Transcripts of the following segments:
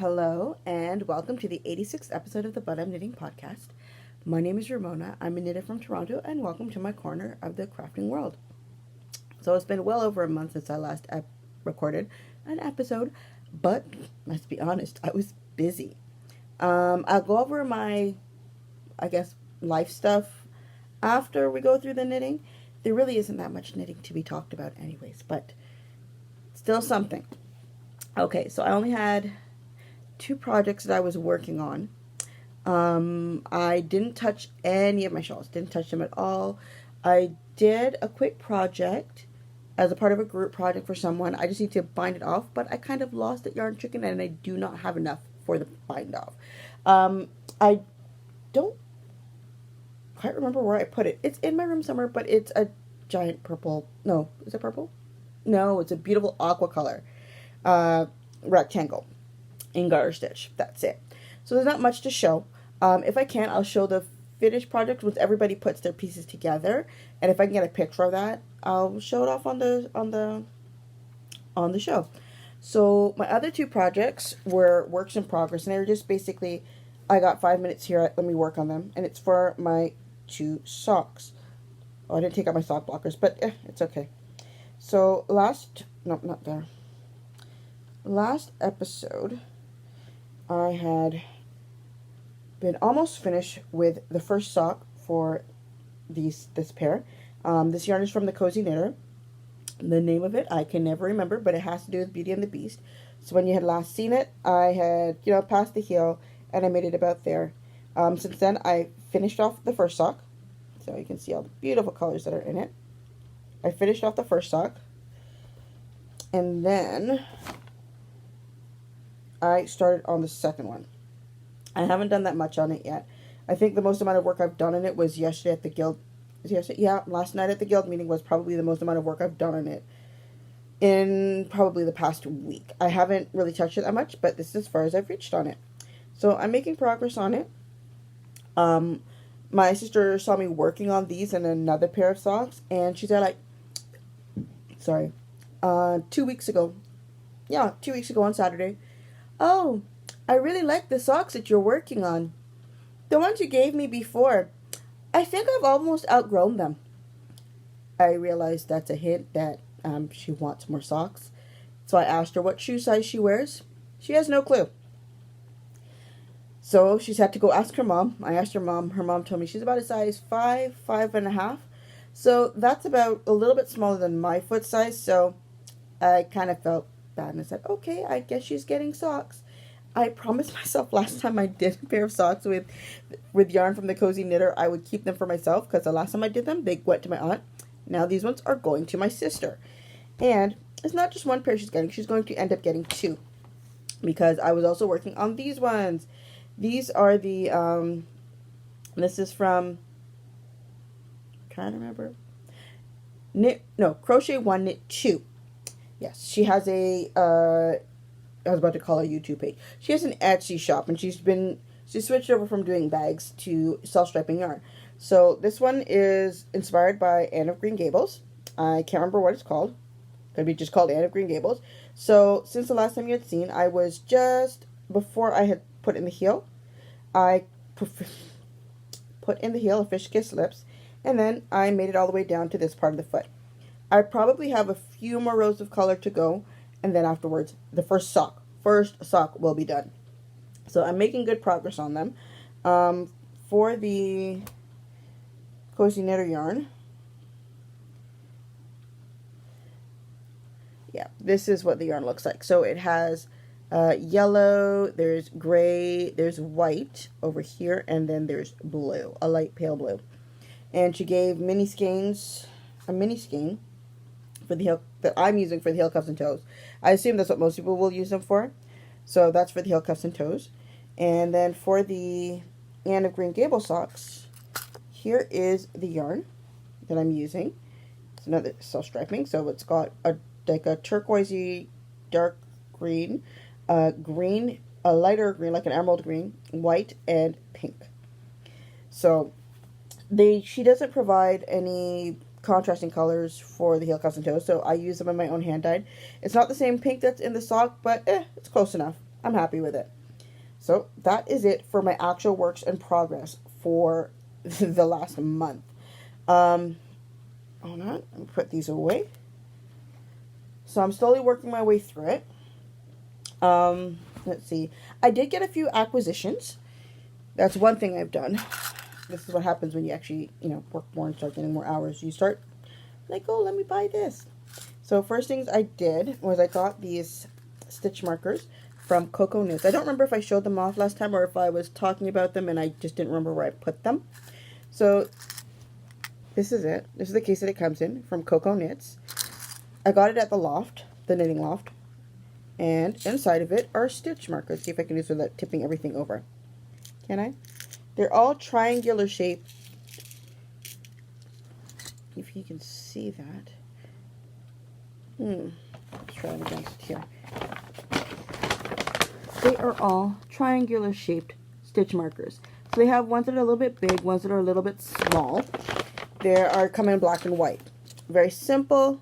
Hello, and welcome to the 86th episode of the But I'm Knitting podcast. My name is Ramona. I'm a knitter from Toronto, and welcome to my corner of the crafting world. So it's been well over a month since I last recorded an episode, but let's be honest, I was busy. I'll go over my, life stuff after we go through the knitting. There really isn't that much knitting to be talked about anyways, but still something. Okay, so I only had 2 projects that I was working on. I didn't touch any of my shawls, didn't touch them at all. I did a quick project as a part of a group project for someone. I just need to bind it off, but I kind of lost that yarn chicken and I do not have enough for the bind off. I don't quite remember where I put it. It's in my room somewhere, but it's a giant purple. No, is it purple? No, it's a beautiful aqua color rectangle in garter stitch. That's it. So there's not much to show. If I can, I'll show the finished project once everybody puts their pieces together, and if I can get a picture of that, I'll show it off on the show. So my other 2 projects were works in progress, and they were just basically, I got 5 minutes here, let me work on them, and it's for my 2 socks. Oh, I didn't take out my sock blockers, but it's okay. So last episode, I had been almost finished with the first sock for this pair. This yarn is from the Cozy Knitter. The name of it I can never remember, but it has to do with Beauty and the Beast. So when you had last seen it, I had passed the heel and I made it about there. Since then, I finished off the first sock, so you can see all the beautiful colors that are in it. I finished off the first sock, and then I started on the second one. I haven't done that much on it yet. I think the most amount of work I've done on it was yesterday at the guild. Last night at the guild meeting was probably the most amount of work I've done on it in probably the past week. I haven't really touched it that much, but this is as far as I've reached on it. So I'm making progress on it. My sister saw me working on these and another pair of socks, and she said 2 weeks ago. Yeah, 2 weeks ago on Saturday. Oh, I really like the socks that you're working on. The ones you gave me before. I think I've almost outgrown them. I realized that's a hint that she wants more socks. So I asked her what shoe size she wears. She has no clue. So she's had to go ask her mom. I asked her mom. Her mom told me she's about a size 5, 5.5. So that's about a little bit smaller than my foot size. So I kind of felt bad and I said, okay, I guess she's getting socks. I promised myself last time I did a pair of socks with yarn from the Cozy Knitter, I would keep them for myself, because the last time I did them, they went to my aunt. Now these ones are going to my sister. And it's not just one pair she's getting. She's going to end up getting 2, because I was also working on these ones. These are the, this is from, I'm trying to remember, Crochet 1, Knit 2. Yes, she has I was about to call her YouTube page. She has an Etsy shop, and she switched over from doing bags to self-striping yarn. So this one is inspired by Anne of Green Gables. I can't remember what it's called. Could be just called Anne of Green Gables. So since the last time you had seen, I was just, before I had put in the heel, I put in the heel a fish kiss lips, and then I made it all the way down to this part of the foot. I probably have a few more rows of color to go, and then afterwards, the first sock will be done. So I'm making good progress on them. For the Cozy Knitter yarn, yeah, this is what the yarn looks like. So it has yellow, there's gray, there's white over here, and then there's blue, a light pale blue. And she gave a mini skein for the heel that I'm using for the heel, cuffs, and toes. I assume that's what most people will use them for. So that's for the heel, cuffs, and toes. And then for the Anne of Green Gables socks, here is the yarn that I'm using. It's another self-striping, so it's got a turquoisey dark green, a lighter green, like an emerald green, white, and pink. So she doesn't provide any contrasting colors for the heel, cuffs, and toes, so I use them in my own hand dyed. It's not the same pink that's in the sock, but it's close enough. I'm happy with it. So that is it for my actual works in progress for the last month. Hold on, let me put these away. So I'm slowly working my way through it. Let's see. I did get a few acquisitions. That's one thing I've done. This is what happens when you actually, work more and start getting more hours. You start like, oh, let me buy this. So first things I did was I got these stitch markers from Coco Knits. I don't remember if I showed them off last time or if I was talking about them and I just didn't remember where I put them. So this is it. This is the case that it comes in from Coco Knits. I got it at the loft, the knitting loft. And inside of it are stitch markers. See if I can do this without tipping everything over. Can I? They're all triangular shaped. If you can see that. Let's try it against here. They are all triangular shaped stitch markers. So they have ones that are a little bit big, ones that are a little bit small. They are coming in black and white. Very simple.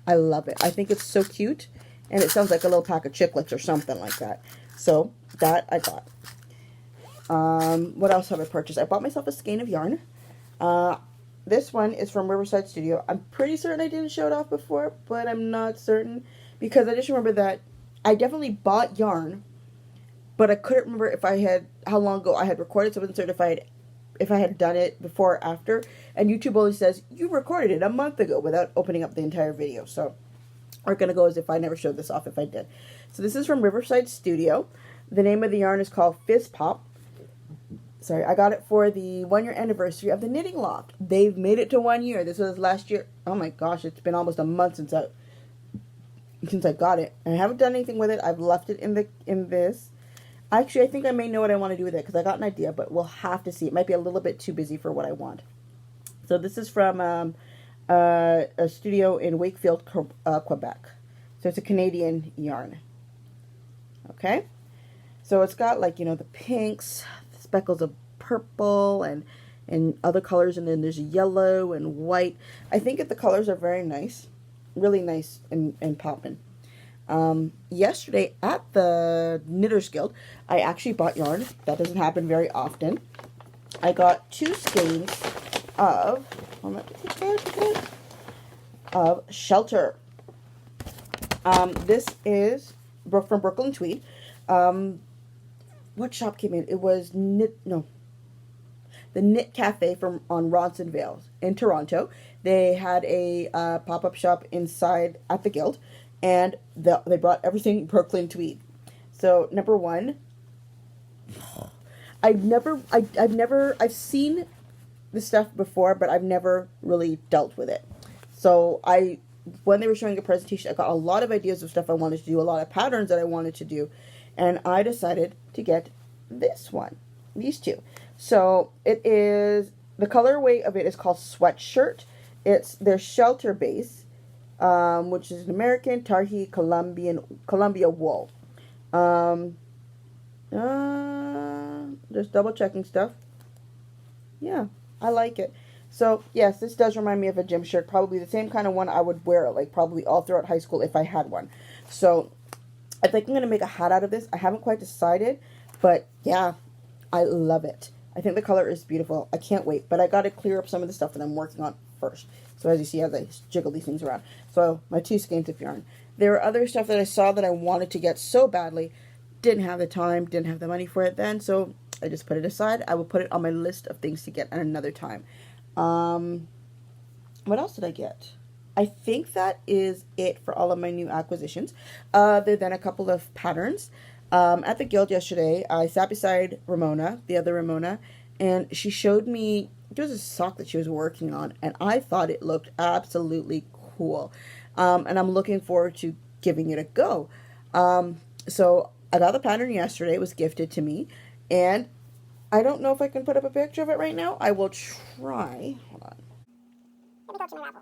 I love it. I think it's so cute. And it sounds like a little pack of chiclets or something like that. So that I got. What else have I purchased? I bought myself a skein of yarn. This one is from Riverside Studio. I'm pretty certain I didn't show it off before, but I'm not certain. Because I just remember that I definitely bought yarn, but I couldn't remember how long ago I had recorded, so I wasn't certain if I had done it before or after. And YouTube only says, you recorded it a month ago without opening up the entire video. So we're going to go as if I never showed this off if I did. So this is from Riverside Studio. The name of the yarn is called Fizz Pop. Sorry, I got it for the 1 year anniversary of the Knitting Loft. They've made it to 1 year. This was last year. Oh my gosh, it's been almost a month since I got it. And I haven't done anything with it. I've left it in this. Actually, I think I may know what I want to do with it because I got an idea, but we'll have to see. It might be a little bit too busy for what I want. So this is from a studio in Wakefield, Quebec. So it's a Canadian yarn. Okay? So it's got like, the pinks, the speckles of purple and other colors, and then there's yellow and white. I think that the colors are very nice. Really nice and popping. Yesterday at the Knitters Guild, I actually bought yarn. That doesn't happen very often. I got 2 skeins of Shelter. This is from Brooklyn Tweed. What shop came in? It was the Knit Cafe on Ronsonvale in Toronto. They had a pop-up shop inside at the Guild, and they brought everything Brooklyn Tweed. So number one, I've seen the stuff before, but I've never really dealt with it. So when they were showing a presentation, I got a lot of ideas of stuff I wanted to do, a lot of patterns that I wanted to do, and I decided to get this one, these 2. So it is, the colorway of it is called Sweatshirt. It's their Shelter base, which is an American Tarhi Columbia wool. Just double checking stuff. Yeah, I like it. So yes, this does remind me of a gym shirt. Probably the same kind of one I would wear, like probably all throughout high school if I had one. So I think I'm going to make a hat out of this. I haven't quite decided, but yeah, I love it. I think the color is beautiful. I can't wait, but I got to clear up some of the stuff that I'm working on first. So as you see, as I jiggle these things around. So my 2 skeins of yarn. There are other stuff that I saw that I wanted to get so badly. Didn't have the time, didn't have the money for it then, so I just put it aside. I will put it on my list of things to get at another time. What else did I get? I think that is it for all of my new acquisitions, other than a couple of patterns. At the Guild yesterday, I sat beside Ramona, the other Ramona, and she showed me, there was a sock that she was working on, and I thought it looked absolutely cool. And I'm looking forward to giving it a go. So I got the pattern yesterday. It was gifted to me, and I don't know if I can put up a picture of it right now. I will try. Hold on. Let me go to my Ravelry.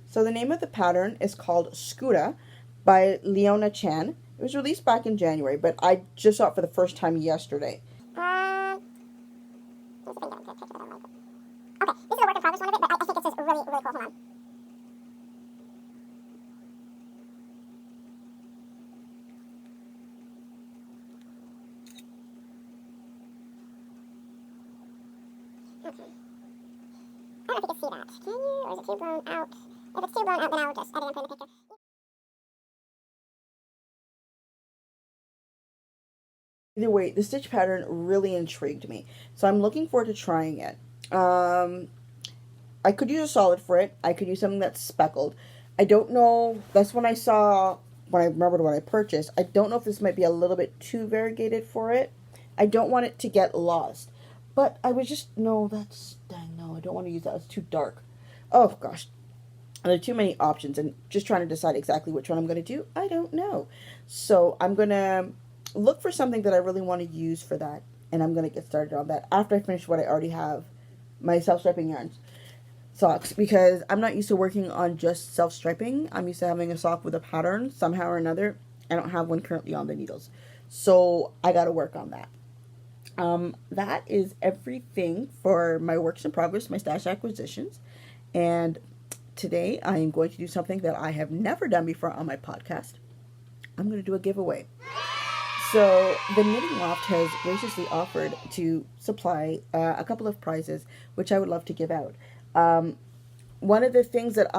So the name of the pattern is called Scooter by Leona Chan. It was released back in January, but I just saw it for the first time yesterday. this is a work in progress one of it, but I think it's just really, really cool. Hold on. Okay. I don't know if you can see that. Can you? Or is it too blown out? If it's too blown out, then I'll just edit and put in the picture. Either way, the stitch pattern really intrigued me. So I'm looking forward to trying it. I could use a solid for it. I could use something that's speckled. I don't know. That's when I remembered what I purchased. I don't know if this might be a little bit too variegated for it. I don't want it to get lost. But I was just, no, I don't want to use that. It's too dark. Oh, gosh. There are too many options, and just trying to decide exactly which one I'm going to do, I don't know. So I'm going to look for something that I really want to use for that, and I'm going to get started on that after I finish what I already have, my self-striping yarns socks, because I'm not used to working on just self-striping. I'm used to having a sock with a pattern somehow or another. I don't have one currently on the needles, so I got to work on that. That is everything for my works in progress, my stash acquisitions, and today I am going to do something that I have never done before on my podcast. I'm going to do a giveaway. So the Knitting Loft has graciously offered to supply a couple of prizes, which I would love to give out. One of the things that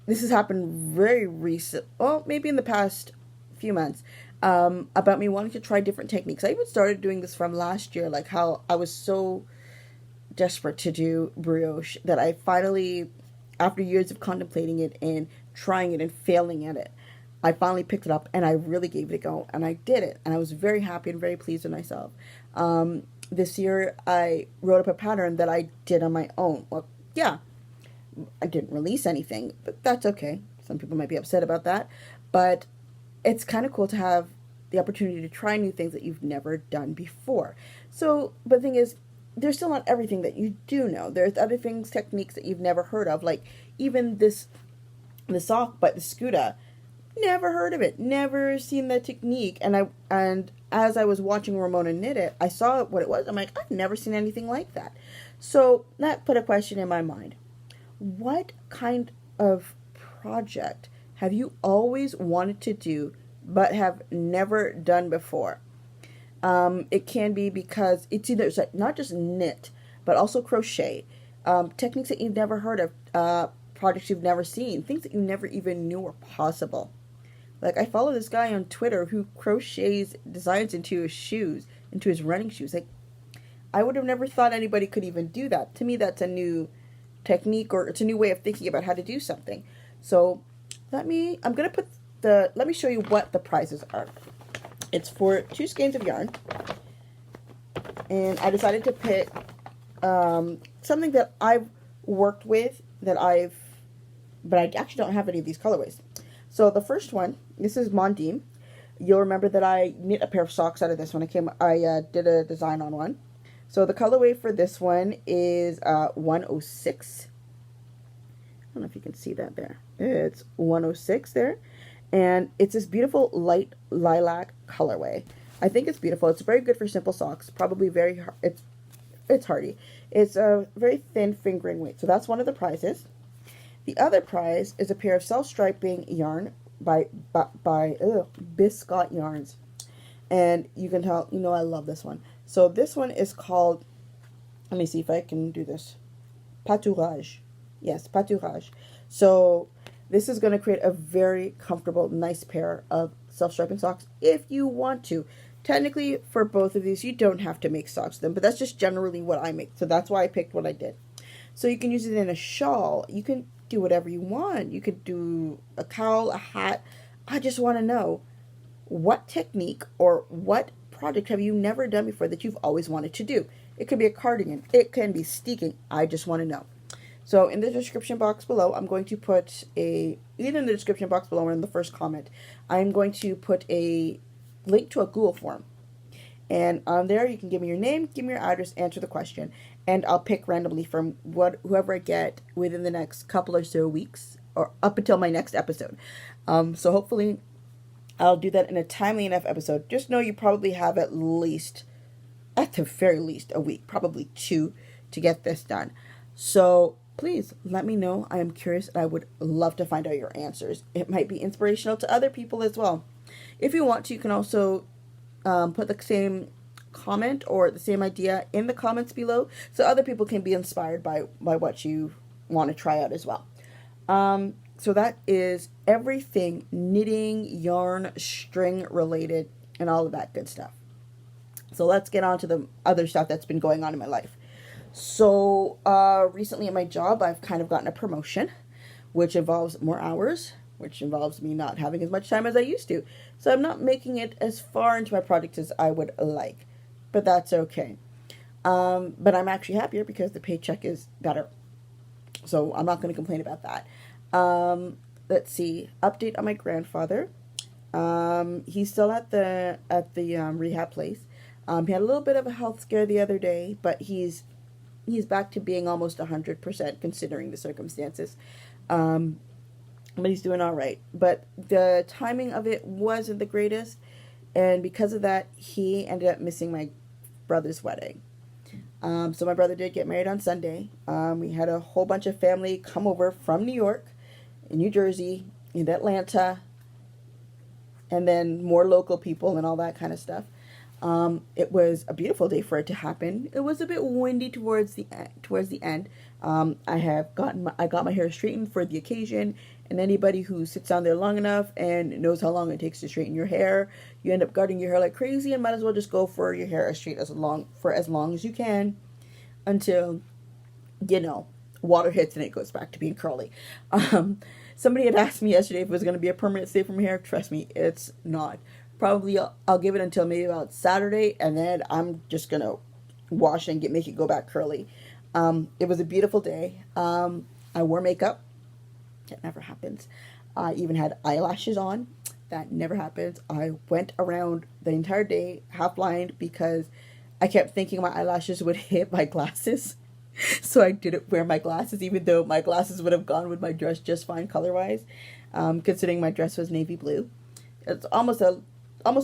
this has happened very recent, well, maybe in the past few months, about me wanting to try different techniques. I even started doing this from last year, like how I was so desperate to do brioche that I finally, after years of contemplating it and trying it and failing at it, I finally picked it up and I really gave it a go and I did it. And I was very happy and very pleased with myself. This year I wrote up a pattern that I did on my own. Well, yeah, I didn't release anything, but that's okay. Some people might be upset about that. But it's kind of cool to have the opportunity to try new things that you've never done before. So, but the thing is, there's still not everything that you do know. There's other things, techniques that you've never heard of, like even the sock, but the Scuda. Never heard of it, never seen the technique, and as I was watching Ramona knit it, I saw what it was. I'm like, I've never seen anything like that. So that put a question in my mind. What kind of project have you always wanted to do but have never done before? It can be because it's either not just knit, but also crochet, techniques that you've never heard of, projects you've never seen, things that you never even knew were possible. Like, I follow this guy on Twitter who crochets designs into his shoes, into his running shoes. Like, I would have never thought anybody could even do that. To me, that's a new technique, or it's a new way of thinking about how to do something. So, let me show you what the prizes are. It's for 2 skeins of yarn. And I decided to pick something that I've worked with, but I actually don't have any of these colorways. So the first one, this is Mondim. You'll remember that I knit a pair of socks out of this one. I did a design on one. So the colorway for this one is 106. I don't know if you can see that there. It's 106 there. And it's this beautiful light lilac colorway. I think it's beautiful. It's very good for simple socks. Probably very, it's hardy. It's a very thin fingering weight. So that's one of the prizes. The other prize is a pair of self-striping yarn by Biscott Yarns. And you can tell, I love this one. So this one is called, let me see if I can do this, Pâturage. Yes, Pâturage. So this is going to create a very comfortable, nice pair of self-striping socks if you want to. Technically, for both of these, you don't have to make socks with them, but that's just generally what I make. So that's why I picked what I did. So you can use it in a shawl. You can do whatever you want. You could do a cowl, a hat. I just want to know, what technique or what project have you never done before that you've always wanted to do? It could be a cardigan. It can be steeking. I just want to know. So in the description box below, I'm going to put either in the description box below or in the first comment, I'm going to put a link to a Google form. And on there, you can give me your name, give me your address, answer the question. And I'll pick randomly from whoever I get within the next couple or so weeks, or up until my next episode. So hopefully I'll do that in a timely enough episode. Just know you probably have at the very least, a week, probably 2, to get this done. So please let me know. I am curious and I would love to find out your answers. It might be inspirational to other people as well. If you want to, you can also put the same comment or the same idea in the comments below so other people can be inspired by what you want to try out as well. So that is everything knitting, yarn, string related, and all of that good stuff. So let's get on to the other stuff that's been going on in my life. So recently at my job, I've kind of gotten a promotion, which involves more hours, which involves me not having as much time as I used to. So I'm not making it as far into my project as I would like, but that's okay. But I'm actually happier because the paycheck is better. So I'm not going to complain about that. Let's see. Update on my grandfather. He's still at the rehab place. He had a little bit of a health scare the other day, but he's back to being almost 100% considering the circumstances. But he's doing all right. But the timing of it wasn't the greatest, and because of that, he ended up missing my brother's wedding. So my brother did get married on Sunday. We had a whole bunch of family come over from New York, in New Jersey, in Atlanta, and then more local people and all that kind of stuff. It was a beautiful day for it to happen. It was a bit windy towards the end. I got my hair straightened for the occasion, and anybody who sits down there long enough and knows how long it takes to straighten your hair, you end up guarding your hair like crazy and might as well just go for your hair as straight as long as you can until, water hits and it goes back to being curly. Somebody had asked me yesterday if it was going to be a permanent stay from hair. Trust me, it's not. Probably I'll give it until maybe about Saturday, and then I'm just going to wash and make it go back curly. It was a beautiful day. I wore makeup. That never happens. I even had eyelashes on. That never happens. I went around the entire day half blind because I kept thinking my eyelashes would hit my glasses. So I didn't wear my glasses, even though my glasses would have gone with my dress just fine color-wise, considering my dress was navy blue. It's almost a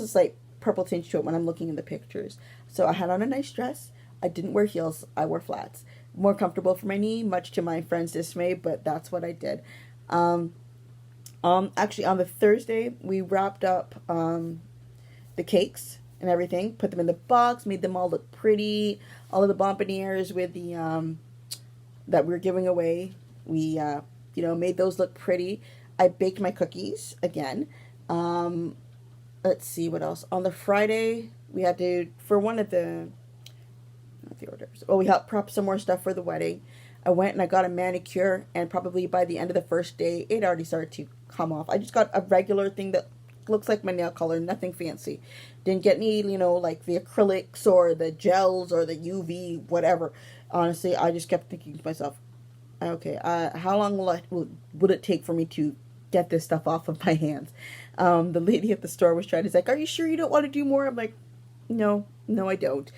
slight purple tinge to it when I'm looking in the pictures. So I had on a nice dress. I didn't wear heels. I wore flats. More comfortable for my knee, much to my friend's dismay, but that's what I did. Actually, on the Thursday, we wrapped up the cakes and everything, put them in the box, made them all look pretty. All of the bonbonnières with the that we were giving away, we made those look pretty. I baked my cookies again. Let's see what else. On the Friday, we had to, for one of the orders. Oh, we helped prep some more stuff for the wedding. I went and I got a manicure, and probably by the end of the first day, it already started to come off. I just got a regular thing that looks like my nail color, nothing fancy. Didn't get any, like the acrylics or the gels or the UV, whatever. Honestly, I just kept thinking to myself, okay, how long would it take for me to get this stuff off of my hands? The lady at the store was trying to say, are you sure you don't want to do more? I'm like, no, I don't.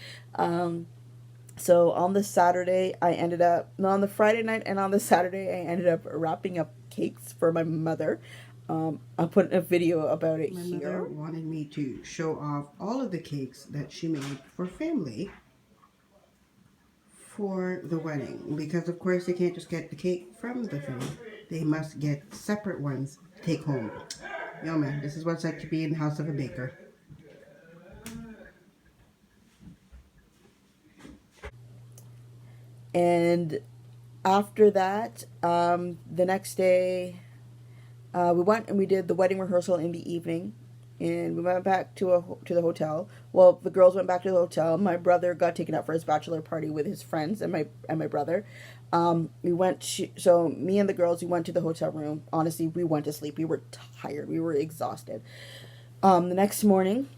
So on the Friday night and on the Saturday, I ended up wrapping up cakes for my mother. I'll put a video about it here. My mother wanted me to show off all of the cakes that she made for family for the wedding. Because of course they can't just get the cake from the thing. They must get separate ones to take home. Yo man, this is what it's like to be in the house of a baker. And after that, the next day, we went and we did the wedding rehearsal in the evening, and we went back to the hotel. Well, the girls went back to the hotel. My brother got taken out for his bachelor party with his friends and my brother. So me and the girls, we went to the hotel room. Honestly, we went to sleep. We were tired. We were exhausted. The next morning,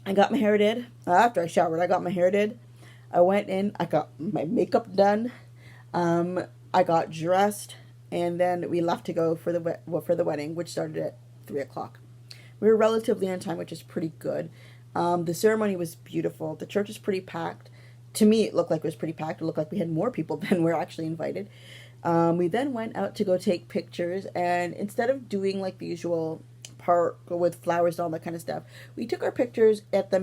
I got my hair did. After I showered, I got my hair did. I went in. I got my makeup done. I got dressed, and then we left to go for the wedding, which started at 3:00. We were relatively on time, which is pretty good. The ceremony was beautiful. The church is pretty packed. To me, it looked like it was pretty packed. It looked like we had more people than were actually invited. We then went out to go take pictures, and instead of doing like the usual park with flowers and all that kind of stuff, we took our pictures at the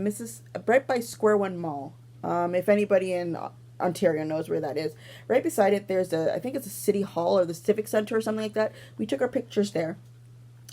right by Square One Mall. If anybody in Ontario knows where that is. Right beside it, there's I think it's a city hall or the civic center or something like that. We took our pictures there.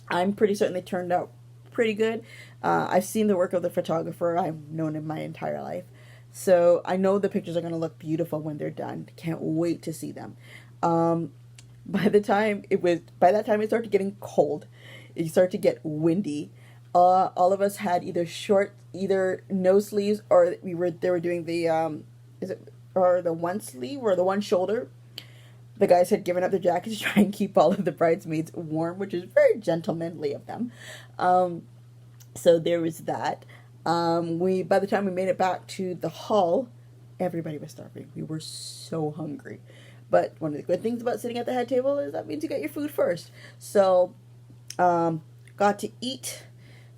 I'm pretty certain they turned out pretty good. I've seen the work of the photographer. I've known him my entire life. So I know the pictures are going to look beautiful when they're done. Can't wait to see them. By that time it started getting cold. It started to get windy. All of us had either no sleeves, or they were doing the the one sleeve or the one shoulder. The guys had given up their jackets to try and keep all of the bridesmaids warm, which is very gentlemanly of them. So there was that. By the time we made it back to the hall, everybody was starving. We were so hungry. But one of the good things about sitting at the head table is that means you get your food first. So, got to eat.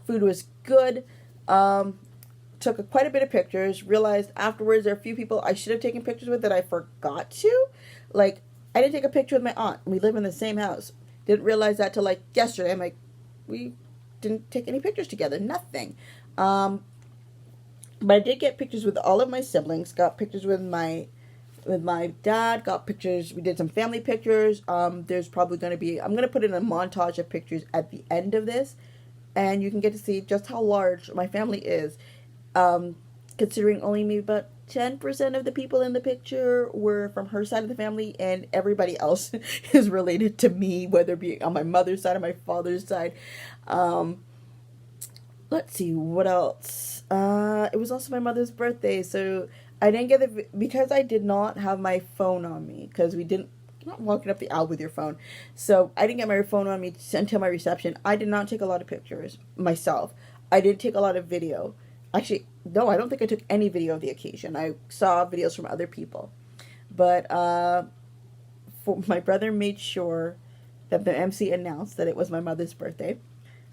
Food was good. Took quite a bit of pictures. Realized afterwards there are a few people I should have taken pictures with that I forgot to. Like, I didn't take a picture with my aunt. We live in the same house. Didn't realize that till like yesterday. I'm like, we didn't take any pictures together. Nothing. But I did get pictures with all of my siblings. Got pictures with my dad. Got pictures. We did some family pictures. There's probably going to be, I'm going to put in a montage of pictures at the end of this, and you can get to see just how large my family is. Considering only maybe about 10% of the people in the picture were from her side of the family, and everybody else is related to me, whether it be on my mother's side or my father's side. Let's see, what else? It was also my mother's birthday, so I didn't get because I did not have my phone on me, because you're not walking up the aisle with your phone. So I didn't get my phone on me until my reception. I did not take a lot of pictures myself. I did take a lot of video. Actually, no, I don't think I took any video of the occasion. I saw videos from other people. But my brother made sure that the MC announced that it was my mother's birthday.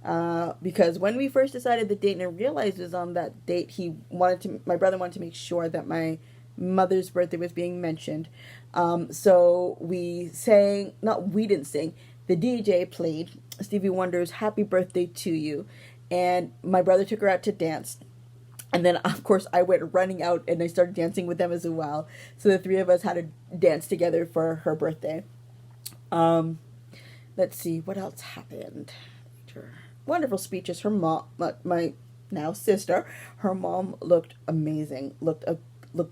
Because when we first decided the date and realized it was on that date, my brother wanted to make sure that my mother's birthday was being mentioned. So we didn't sing. The DJ played Stevie Wonder's Happy Birthday to You. And my brother took her out to dance. And then, of course, I went running out and I started dancing with them as well. So the three of us had to dance together for her birthday. Let's see, what else happened? Wonderful speeches. Her mom, my now sister, her mom looked amazing, looked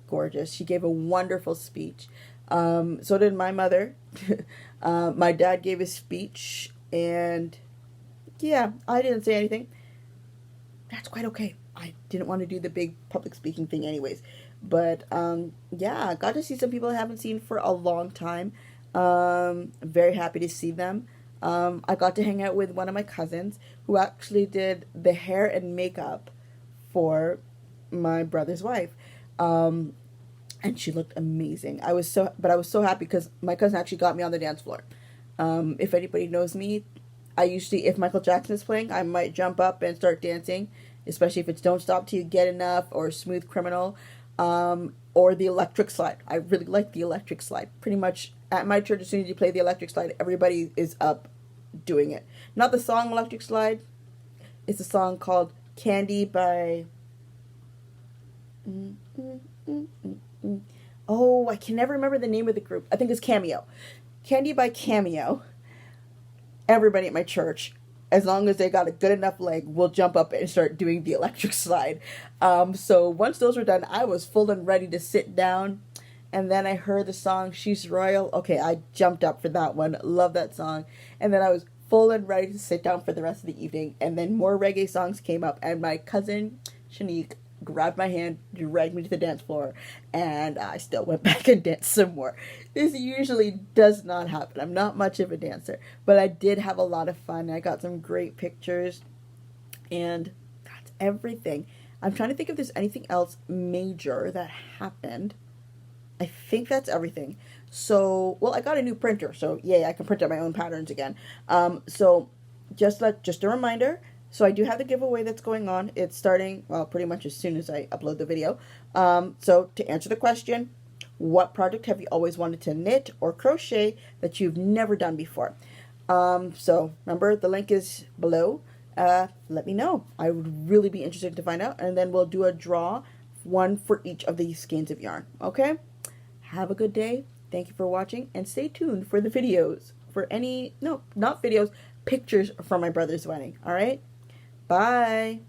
gorgeous. She gave a wonderful speech. So did my mother. My dad gave a speech, and yeah, I didn't say anything. That's quite okay. I didn't want to do the big public speaking thing anyways. But yeah, got to see some people I haven't seen for a long time. Very happy to see them. I got to hang out with one of my cousins who actually did the hair and makeup for my brother's wife. And she looked amazing. I was so happy because my cousin actually got me on the dance floor. If anybody knows me, I usually, if Michael Jackson is playing, I might jump up and start dancing, especially if it's Don't Stop Till You Get Enough or Smooth Criminal, or the electric slide. I really like the electric slide. Pretty much at my church, as soon as you play the electric slide, everybody is up doing it. Not the song Electric Slide. It's a song called Candy by... Oh, I can never remember the name of the group. I think it's Cameo. Candy by Cameo. Everybody at my church, as long as they got a good enough leg, will jump up and start doing the electric slide. So once those were done, I was full and ready to sit down. And then I heard the song She's Royal. Okay, I jumped up for that one. Love that song. And then I was full and ready to sit down for the rest of the evening. And then more reggae songs came up. And my cousin, Shanique, grabbed my hand, dragged me to the dance floor. And I still went back and danced some more. This usually does not happen. I'm not much of a dancer. But I did have a lot of fun. I got some great pictures. And that's everything. I'm trying to think if there's anything else major that happened. I think that's everything. So, well, I got a new printer, so yay, I can print out my own patterns again. So just a reminder, so I do have the giveaway that's going on. It's starting, well, pretty much as soon as I upload the video. So to answer the question, what project have you always wanted to knit or crochet that you've never done before? So remember, the link is below. Let me know. I would really be interested to find out, and then we'll do a draw, one for each of these skeins of yarn. Okay? Have a good day. Thank you for watching, and stay tuned for the videos. For any, no, not videos, pictures from my brother's wedding. All right? Bye.